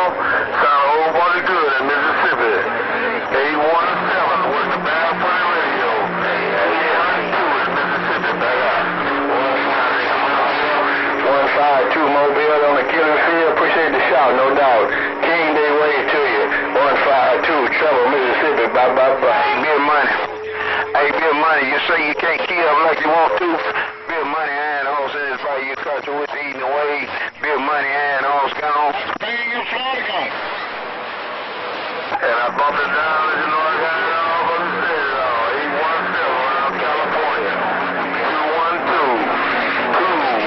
Sound a whole bunch good in Mississippi. 817 was the bad for the radio. 812 is Mississippi. Back out. 152 Mobile on the killing field. Appreciate the shout, no doubt. King Day wave to you. 152 Trouble, Mississippi. Bye bye bye. Hey, Bill Money. Hey, Bill Money, you say you can't key up like you want to? Bill Money, iron horse in his fight. You country with eating away. Bill Money, iron horse gone. Hey, you fly gone. And I bumped it down, as you know, I got it all over the city, 817 around California. 212. 212.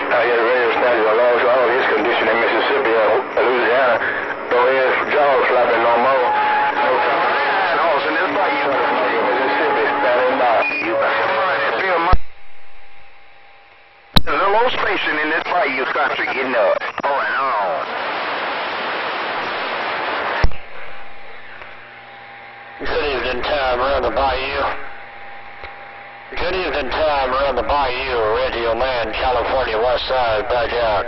I had a radio station. I lost all of his condition in Mississippi or Louisiana. So his jaws flapping no more. No iron horse in this fight. Mississippi, standing by. Bill Money. There's a low station in this bayou country, you know it. Going on. Good evening time around the bayou. Good evening time around the bayou. Radio Man, California, West Side, back out.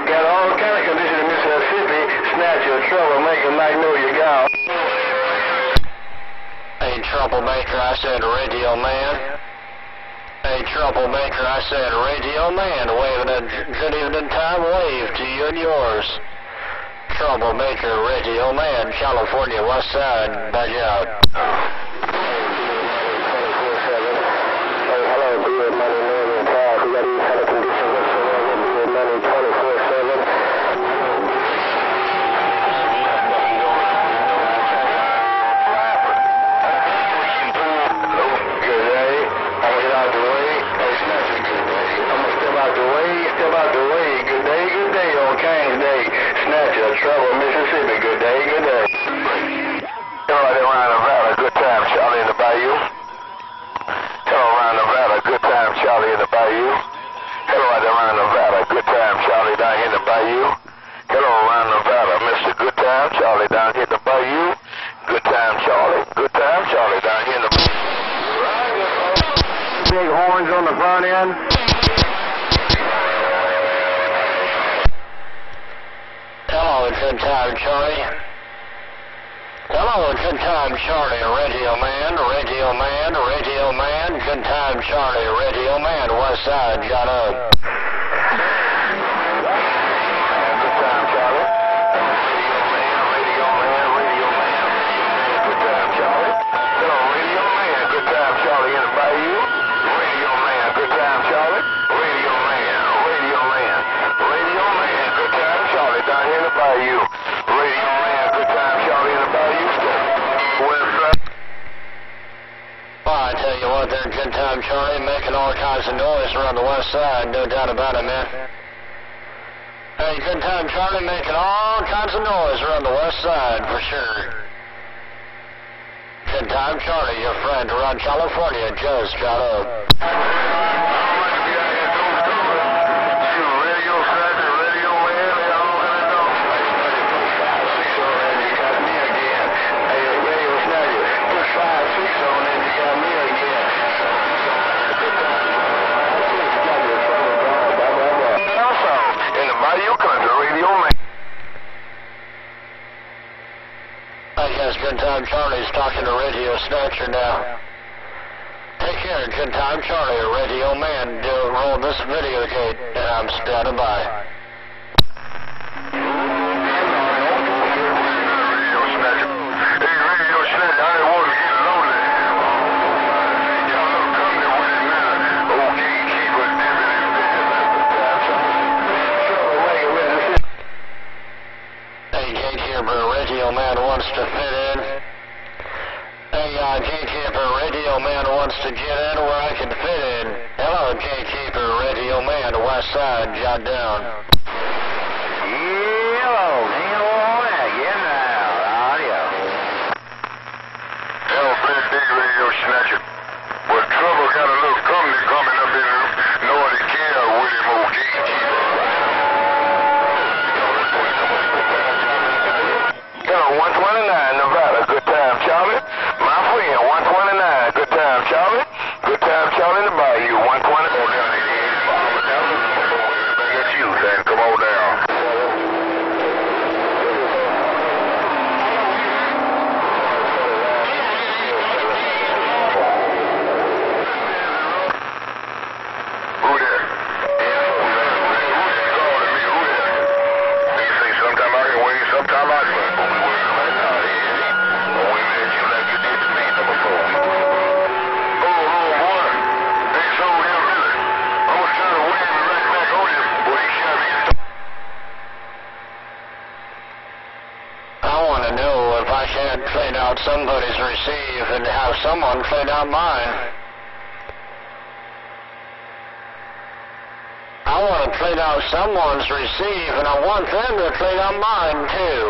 Got all kind of conditions in Mississippi. Snatch your troublemaker, might know you gone. Hey, troublemaker, I said Radio Man. Hey, troublemaker, I said Radio Man. Waving a good evening time wave to you and yours. Troublemaker, Radio Man, California, West Side, back out. Hello, Bill Money, Northern Cal. We got these kind of conditions whatsoever. Bill Money, 24/7. Trouble, Mississippi. Good day, good day. Hello, around Nevada. Good time, Charlie in the bayou. Hello, around Nevada. Good time, Charlie in the bayou. Hello, around Nevada. Good time, Charlie down here in the bayou. Hello, around Nevada. Mr. Good time, Charlie down here in the bayou. Good time, Charlie. Good time, Charlie down here in the bayou. Big horns on the front end. Hello, good time, Charlie. Hello, good time, Charlie. Radio Man, Radio Man, Radio Man. Good time, Charlie. Radio Man. West Side, got up. Good time, Charlie. Radio Man, Radio Man, Radio Man. Good time, Charlie. Hello, Radio Man. Good time, Charlie in the bayou. Radio Man. Good time, Charlie. Radio Man, Radio Man, Radio Man. Good time, Charlie down here in the bayou. Radio Man. Good time, Charlie in the bayou. West Side. Well, I tell you what, they're good time, Charlie, making all kinds of noise around the West Side, no doubt about it, man. Hey, good time, Charlie, making all kinds of noise around the West Side, for sure. Good time, Charlie, your friend around California just got up. Good time, Charlie's talking to Radio Snatcher now. Take care, good time, Charlie, Radio Man. Roll this video gate, and I'm standing by. Radio Man wants to fit in. Hey, Gatekeeper, Radio Man wants to get in where I can fit in. Hello, Gatekeeper, Radio Man, West Side, jot down. Hello, yeah, now, audio. Hello, Big D Radio Snatcher. Well, Trouble got a little company coming up in Northern Cal with him, old Gatekeeper. out somebody's receive and have someone clean out mine. I want to clean out someone's receive, and I want them to clean out mine, too.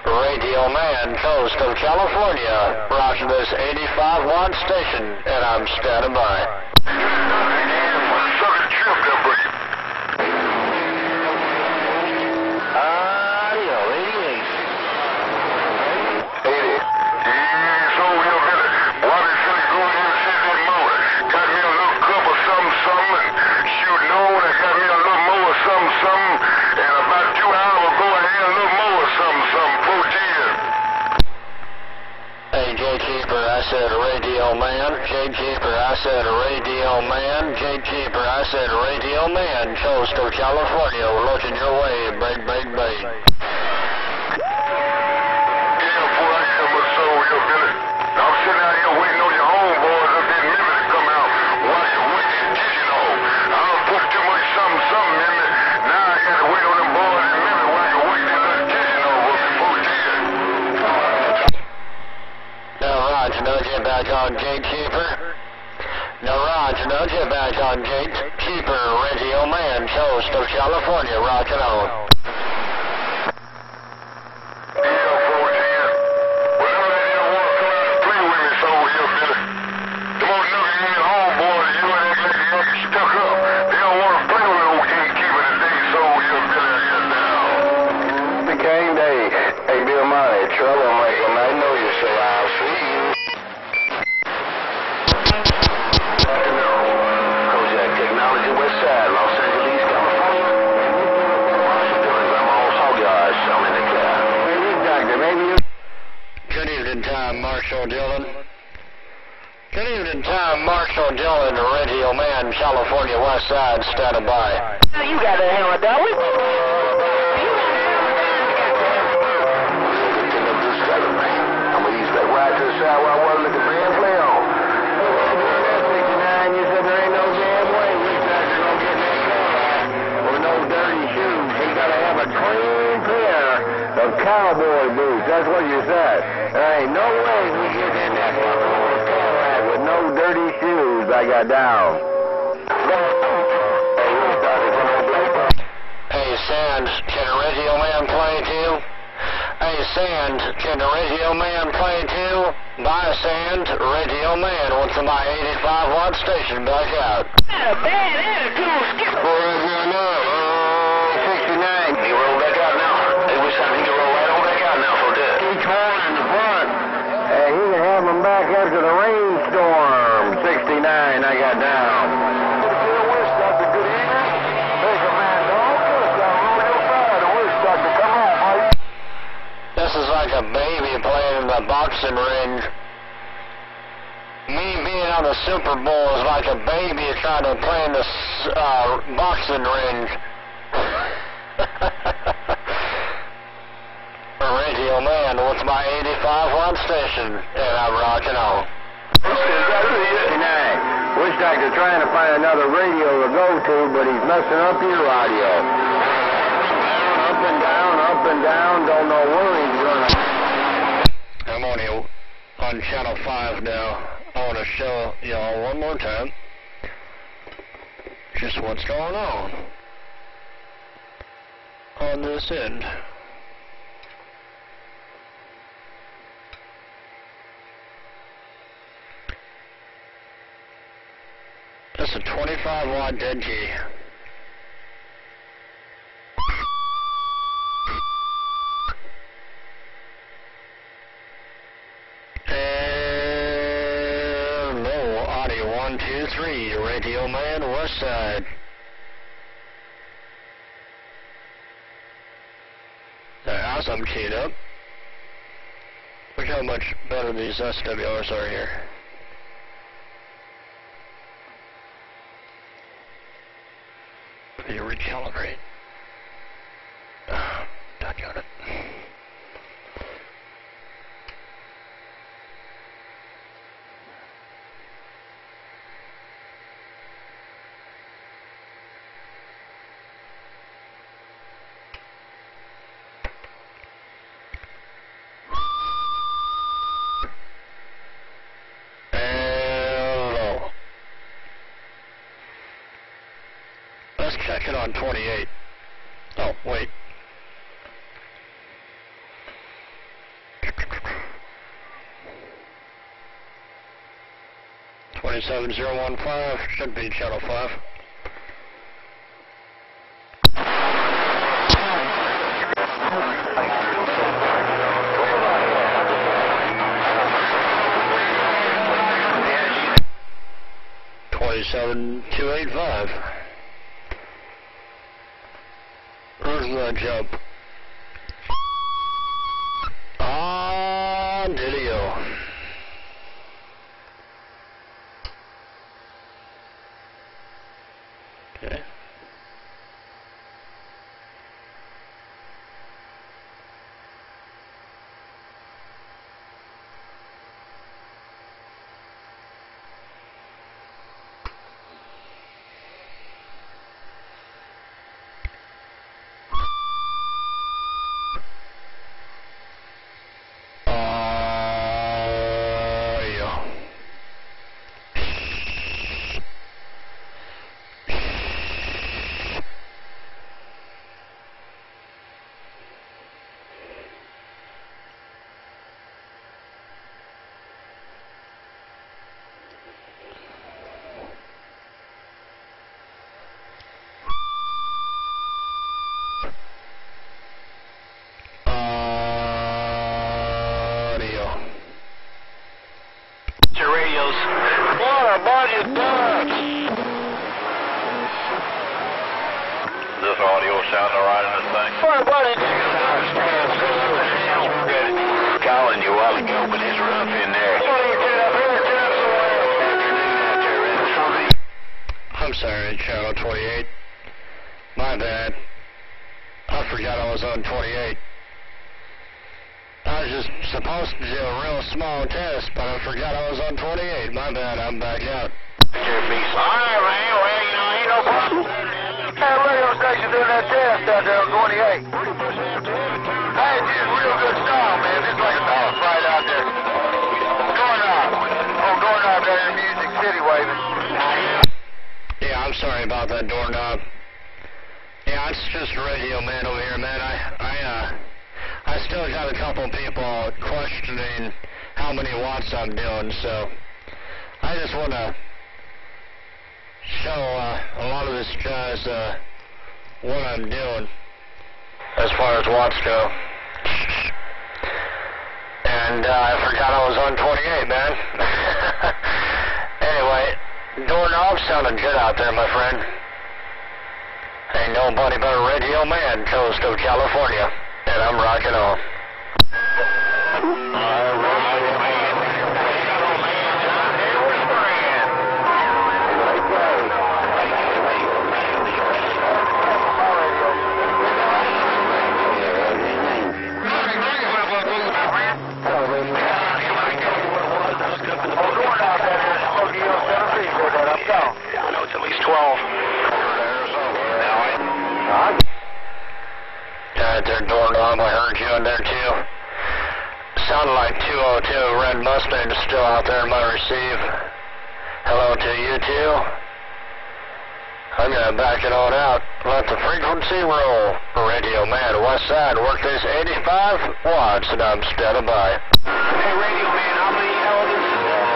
Radio Man, coast of California, rocking this 85-watt station, and I'm standing by. Sucker trip there, buddy. Audio 88. 80. Yeah, so we'll get it. Bobby finna go in and see that mower. Got me a little cup of something, and shoot, no, I got me a little more something, and about 2 hours ago I had a little more something, protein. Hey, Gatekeeper, I said Radio Man. Gatekeeper, I said Radio Man. Gatekeeper, I said Radio Man. Coast of California, looking your way. Bait, bait, bait. Yeah, boy, I am a soul, yo, Billy. I'm sitting out here waiting on your homeboys up there in Memphis to come out while you're waiting and teaching on. I don't put too much something in me. Now I got to wait on them boys in Memphis while you're waiting and teaching on before teaching. Now, Roger, don't get back on Gatekeeper. Now, Roger, don't get back on Gatekeeper, Radio Man, coast of California, rocking on. Yeah, 14. Well, none of you want to come out and play with me, so here, Billy. Them old niggas ain't homeboys, you ain't act like you got stuck up. They don't want to play with old Gatekeeper today, so here, Billy, I get down. The King Day. Hey, Bill Money, troublemaker, man, I know you, so I'll see you. Kojak Technology, West Side, Los Angeles, California. Marshal doing Grandma's Hog Yard, selling the car. Maybe, Doctor, maybe you... Good evening, Tom, Marshal Dillon. Good evening, Tom, Marshal Dillon, Radio Man, California, West Side, standing by. You got that hammer, don't we? I'm going to use that ride to the side where I was let the band play on. 69, you said there ain't no damn way we got to go get that car with no dirty shoes. He got to have a clean pair of cowboy boots. That's what you said. There ain't no way we get in that car with no dirty shoes. I got down. Hey, Sand, can a Radio Man play too? Hey, Sand, can the Radio Man play too? Bye, Sand, Radio Man, what's in my 85-watt station back out? Not a bad attitude, Skip. Where is he now? 69. He rolled back out now. Hey, which time he can roll right on back out now for that? Each one in the front. He can have him back after the rainstorm. 69, I got down. This is like a baby playing in the boxing ring. Me being on the Super Bowl is like a baby trying to play in the boxing ring. Radio Man, what's my 85-watt station? And I'm rocking on. 69. Wish Doctor trying to find another radio to go to, but he's messing up your audio. Up and down, don't know where he's running. I'm on Channel 5 now. I want to show y'all one more time just what's going on this end. That's a 25-watt dead key. And low audio 1, 2, 3, Radio Man, West Side. Now, I'm keyed up. Look how much better these SWRs are here. Let me recalibrate. Doggone it. check it on 28. Oh, wait. $27,015 should be channel 5. $27,285. Where's the jump? On video. Okay. This audio sound alright in this thing? What, buddy? Calling you a while ago, but it's rough in there. I'm sorry, channel 28. My bad. I forgot I was on 28. I was just supposed to do a real small test, but I forgot I was on 28. My bad, I'm back out. Alright, man, well, you know, ain't no problem. That radio station doing that test out there on 28. Hey, it's just real good style, man. It's like a dog fight out there. Going up. Oh, going out there in Music City waving. Yeah, I'm sorry about that doorknob. Yeah, it's just Radio Man over here, man. I still got a couple people questioning how many watts I'm doing, so I just want to show a lot of this guys what I'm doing as far as watts go. And I forgot I was on 28, man. Anyway, doorknob sounded good out there, my friend. Ain't nobody but a Radio Man, coast of California. And I'm rocking on. I know it's at least 12. Their doorknob, I heard you in there too. Sounded like 202 Red Mustang is still out there in my receive. Hello to you too. I'm gonna back it on out. Let the frequency roll. Radio Man, West Side, work this 85 watts and I'm standing by. Hey, Radio Man, how many elements have you got?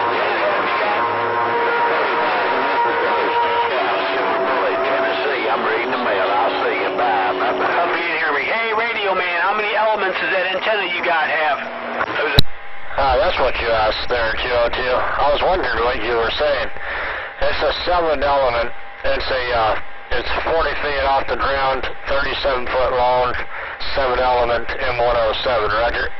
Tennessee, I'm reading the mail. I'll see you. Bye. Bye-bye. Hope you can hear me. Hey, Radio Man, how many elements does that antenna you got have? That's what you asked there, 202. I was wondering what you were saying. It's a 7 element. It's 40 feet off the ground, 37 foot long, 7 element M107, Roger.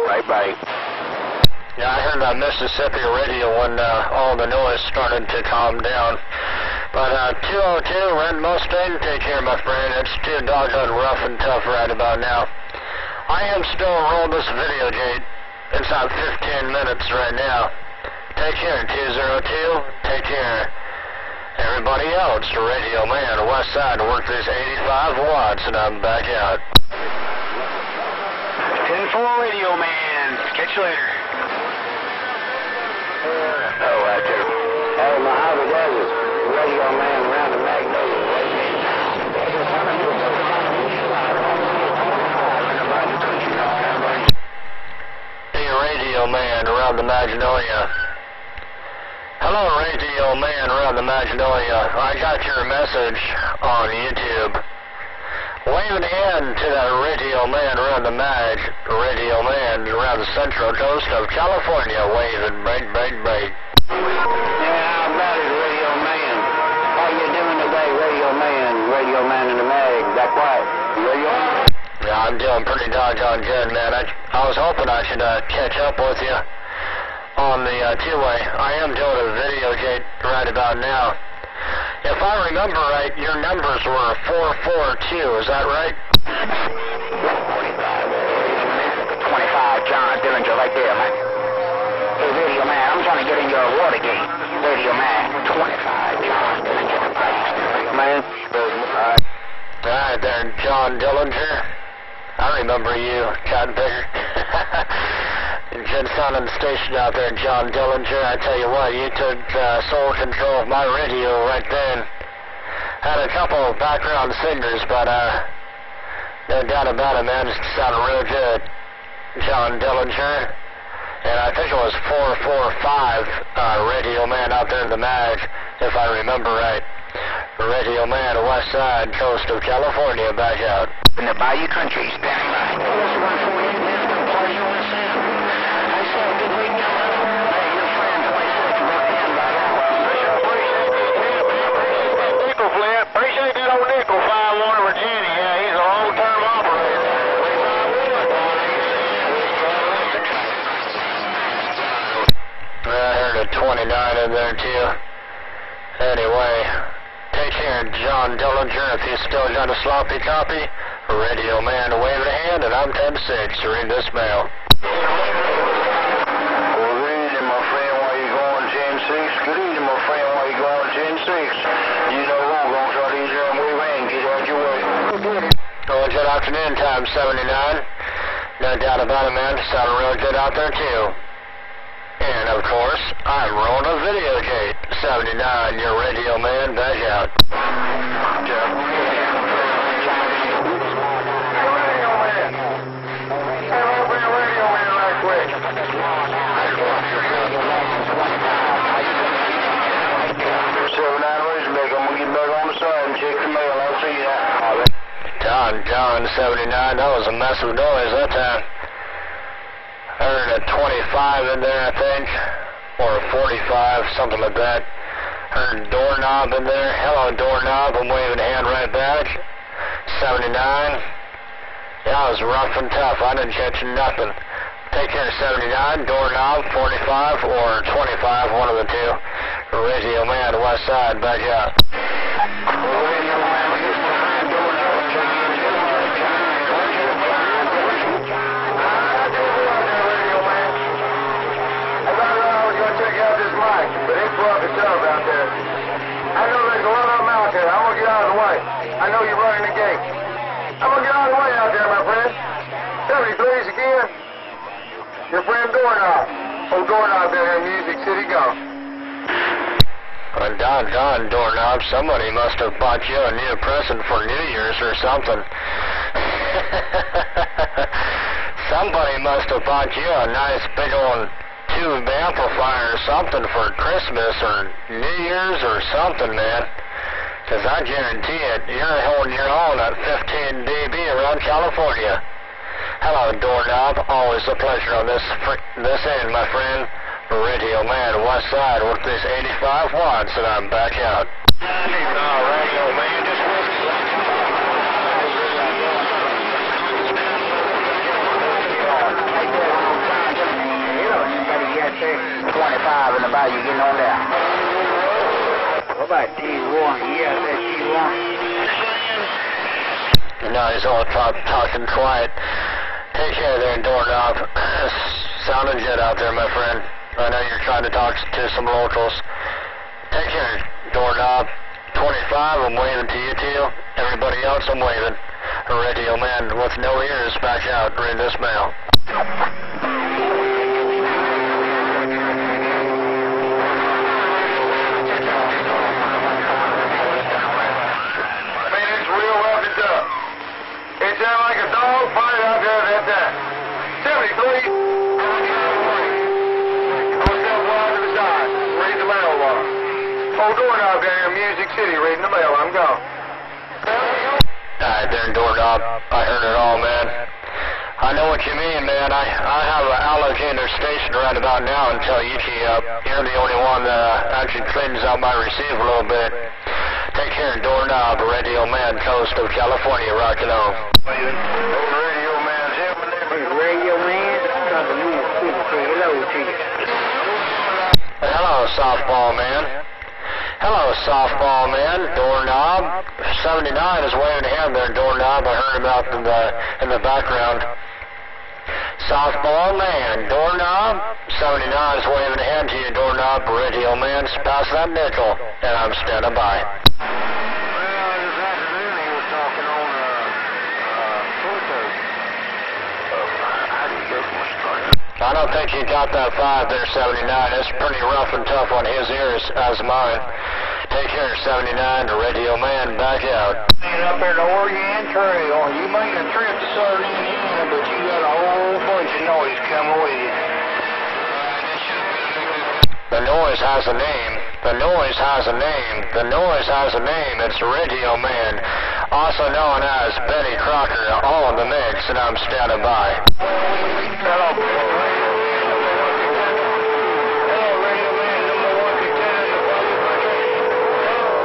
Bye-bye. Yeah, I heard that Mississippi radio when all the noise started to calm down. But 202 Red Mustang, take care, my friend. It's too doggone rough and tough right about now. I am still rolling this video, Jade. It's at 15 minutes right now. Take care, 202. Take care. Everybody else, Radio Man, West Side, work this 85 watts, and I'm back out. 10 1-4 Radio Man. Catch you later. Oh, Roger. Hey, Mojave Desert. Radio Man around the Magnolia. Hey, Radio Man around the Magnolia. Hello, Radio Man around the Magnolia. I got your message on YouTube. Waving in to that Radio Man around the Radio Man around the central coast of California. Waving, break. Yeah, how about it, Radio Man? How you doing today, Radio Man in the Mag? Is that quiet? Radio Man? Yeah, I'm doing pretty doggone good, man. I was hoping I should catch up with you on the two-way. I am doing a video gate right about now. If I remember right, your numbers were 442, is that right? 25, John Dillinger, right there, man. Hey, Radio Man, I'm trying to get in your Watergate. Radio Man, 25, John Dillinger, man. All right there, John Dillinger. I remember you, Cotton Picker. Good sounding station out there, John Dillinger. I tell you what, you took sole control of my radio right then. Had a couple of background singers, but no doubt about it, man. It sounded real good, John Dillinger. And I think it was 445 Radio Man out there in the Mag, if I remember right. Radio Man, west side, coast of California, back out. In the Bayou Country, standing by. Appreciate that old nickel, 5-1 Virginia. Yeah, he's a long-term operator. I heard a 29 in there, too. Anyway, take care, John Dillinger. If you still got a sloppy copy, Radio Man to wave a hand, and I'm 10-6 to read this mail. Well, good evening, my friend. Why you going 10-6? Good evening, my friend. Why you going 10-6? You know who going to try to ease them wave and get out your way. Oh, good afternoon, time 79. No doubt about it, man. Sounding real good out there, too. And, of course, I'm rolling a video gate. 79, your Radio Man, back out. John 79, that was a massive noise that time. Heard a 25 in there, I think, or a 45, something like that. Heard doorknob in there. Hello, doorknob. I'm waving a hand right back. 79. Yeah, it was rough and tough. I didn't catch nothing. Take care, 79, doorknob, 45, or 25, one of the two. Radio Man, west side, back out. But it's rough itself out there. I know there's a lot of them out there. I'm going to get out of the way. I know you're running the gate. I'm going to get out of the way out there, my friend. 73's again. Your friend Doorknob. Old Doorknob down here in Music City, go. Well, doggone, Doorknob, somebody must have bought you a new present for New Year's or something. Somebody must have bought you a nice big old tube amplifier or something for Christmas or New Year's or something, man. Because I guarantee it, you're holding your own at 15 dB around California. Hello, Doorknob. Always a pleasure on this end, my friend. Radio Man, west side with this 85 watts, and I'm back out. Radio Man, just 25 in the bayou, getting on down. What about D1? Yeah, that's D1. No, he's all talking quiet. Take care there, Doorknob. Sounding good out there, my friend. I know you're trying to talk to some locals. Take care, Doorknob. 25, I'm waving to you too. Everybody else, I'm waving. Radio Man with no ears, back out, read this mail. It sounded like a dog fight out there at that 73. What's up, wide to the side? Read the mail, Oh, doorknob down here in Music City, reading the mail. I'm gone. Alright, there, doorknob. I heard it all, man. I know what you mean, man. I have an allocator stationed right about now until you key up. You're the only one that actually cleans out my receiver a little bit. Take care, doorknob, Radio Man, coast of California, rock it on. Radio Man, Radio Man, hello to you. Hello, softball man. Hello, softball man. Doorknob. 79 is waving a hand there, doorknob. I heard him out in the background. Softball man, doorknob. 79 is waving a hand to you, doorknob. Radio man, pass that nickel, and I'm standing by. I don't think he got that 5 there, 79. It's pretty rough and tough on his ears as mine. Take care, 79, the Radio Man, back out. Up there to Oregon Trail. You made a trip to Southern Indiana, but you got a whole bunch of noise coming with you. The noise has a name. The noise has a name. The noise has a name. It's Radio Man, also known as Benny Crocker, all in the mix, and I'm standing by. Hello.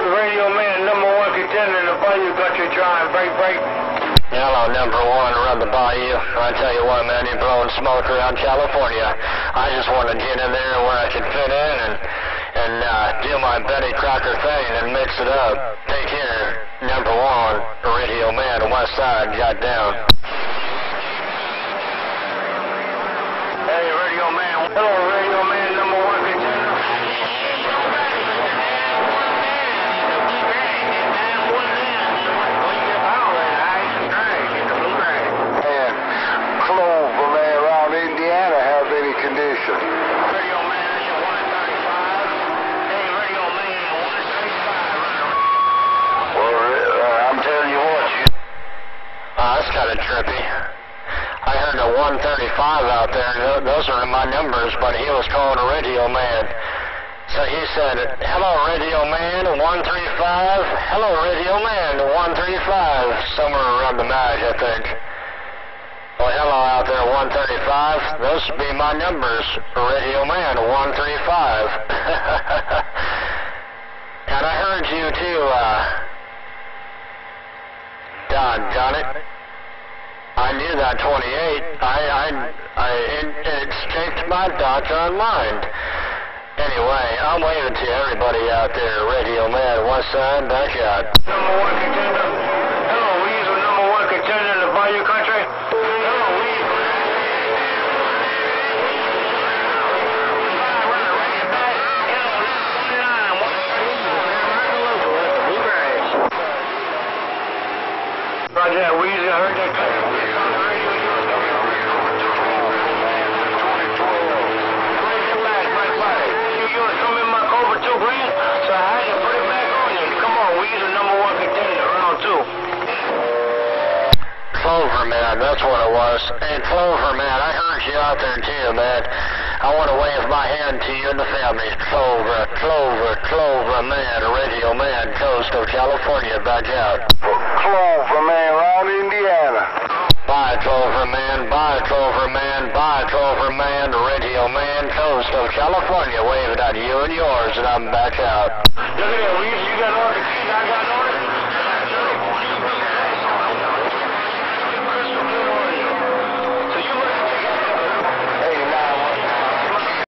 Radio Man, number 1 contender in the Bayou Country Drive. Break. Hello, number 1, run the Bayou. I tell you what, man, you're blowing smoke around California. I just want to get in there where I can fit in and do my Benny Crocker thing and mix it up. Take care, number 1, Radio Man, West Side, got down. Hey, Radio Man. Hello, Radio Man, number 1 contender. Radio Man, 135. Hey, Radio Man, 135. Well, I'm telling you what, That's kind of trippy. I heard a 135 out there, and those are my numbers, but he was calling a Radio Man. So he said, hello, Radio Man, 135. Hello, Radio Man, 135. Somewhere around the mag, I think. Well, hello out there, 135. Those would be my numbers, Radio Man, 135. And I heard you too, doggone it. I knew that 28. It escaped my doggone mind. Anyway, I'm waving to everybody out there, Radio Man, West Side, back out. number 1 contender. Hello, Weasel, number 1 contender in the Bayou Country. Roger, Weezy, I heard that. You want to come in my car for $2 grand? So I had to put it back on you. Come on, Weezy, number 1 contender, round 2. Clover, man, that's what it was. Hey, Clover, man, I heard you out there too, man. I want to wave my hand to you and the family. Clover, man, Radio Man, coast of California, back out. Clover, man, around Indiana. Bye, Clover, man, Radio Man, coast of California, waving at you and yours, and I'm back out. Look at that, Weezy, you got all the kids, I got all